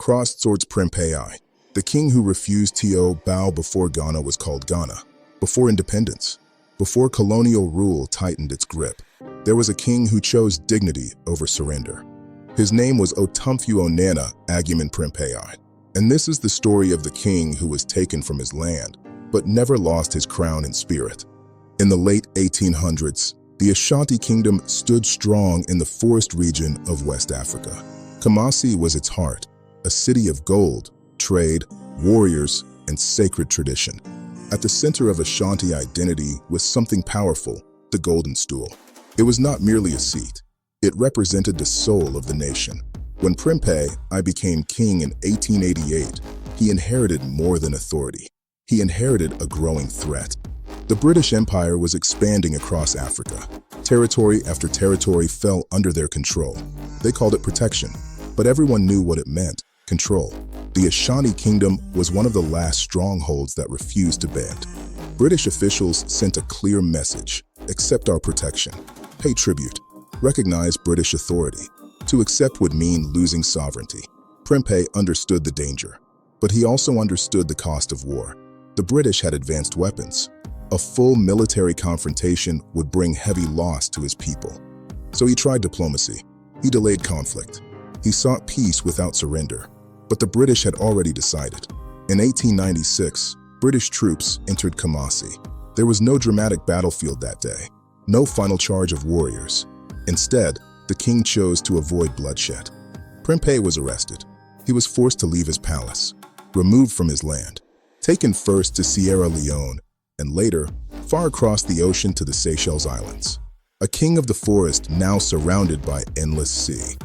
crossed swords Prempeh, the king who refused to bow before Ghana was called Ghana. Before independence, before colonial rule tightened its grip, there was a king who chose dignity over surrender. His name was Otumfuo Onana Aguiman Prempeh. And this is the story of the king who was taken from his land, but never lost his crown in spirit. In the late 1800s, the Ashanti Kingdom stood strong in the forest region of West Africa. Kumasi was its heart, a city of gold, trade, warriors, and sacred tradition. At the center of Ashanti identity was something powerful, the golden stool. It was not merely a seat. It represented the soul of the nation. When Prempeh became king in 1888, he inherited more than authority. He inherited a growing threat. The British Empire was expanding across Africa. Territory after territory fell under their control. They called it protection, but everyone knew what it meant: control. The Ashanti Kingdom was one of the last strongholds that refused to bend. British officials sent a clear message: accept our protection, pay tribute, recognize British authority. To accept would mean losing sovereignty. Prempeh understood the danger, but he also understood the cost of war. The British had advanced weapons. A full military confrontation would bring heavy loss to his people. So he tried diplomacy. He delayed conflict. He sought peace without surrender. But the British had already decided. In 1896, British troops entered Kumasi. There was no dramatic battlefield that day, no final charge of warriors. Instead, the king chose to avoid bloodshed. Prempeh was arrested. He was forced to leave his palace, removed from his land, taken first to Sierra Leone, and later, far across the ocean to the Seychelles Islands. A king of the forest now surrounded by endless sea.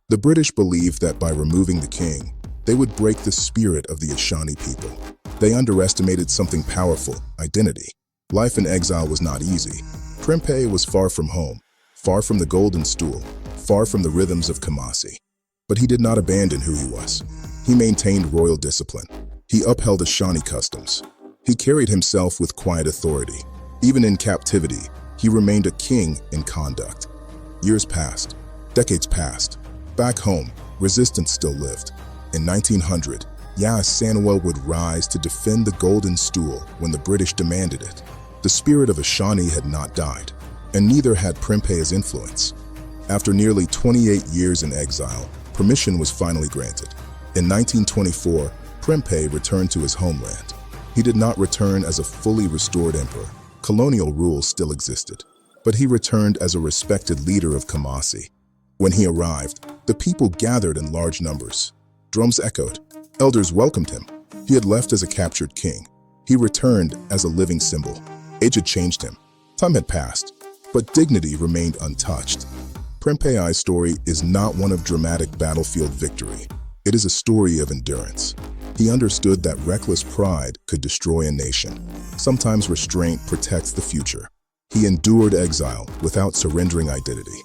The British believed that by removing the king, they would break the spirit of the Ashanti people. They underestimated something powerful: identity. Life in exile was not easy. Prempeh was far from home, far from the golden stool, far from the rhythms of Kumasi. But he did not abandon who he was. He maintained royal discipline. He upheld Ashanti customs. He carried himself with quiet authority. Even in captivity, he remained a king in conduct. Years passed. Decades passed. Back home, resistance still lived. In 1900, Sanuel would rise to defend the golden stool when the British demanded it. The spirit of Ashanti had not died, and neither had Prempeh's influence. After nearly 28 years in exile, permission was finally granted. In 1924, Prempeh returned to his homeland. He did not return as a fully restored emperor. Colonial rule still existed, but he returned as a respected leader of Kumasi. When he arrived, the people gathered in large numbers. Drums echoed. Elders welcomed him. He had left as a captured king. He returned as a living symbol. Age had changed him. Time had passed, but dignity remained untouched. Prempeh's story is not one of dramatic battlefield victory. It is a story of endurance. He understood that reckless pride could destroy a nation. Sometimes restraint protects the future. He endured exile without surrendering identity.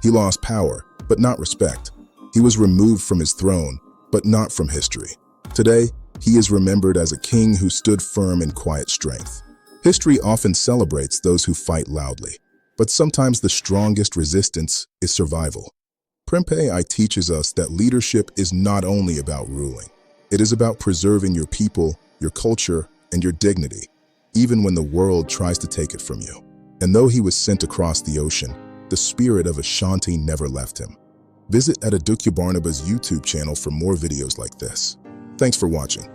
He lost power, but not respect. He was removed from his throne, but not from history. Today, he is remembered as a king who stood firm in quiet strength. History often celebrates those who fight loudly, but sometimes the strongest resistance is survival. Prempeh teaches us that leadership is not only about ruling. It is about preserving your people, your culture, and your dignity, even when the world tries to take it from you. And though he was sent across the ocean, the spirit of Ashanti never left him. Visit Adedukia Barnaba's YouTube channel for more videos like this. Thanks for watching.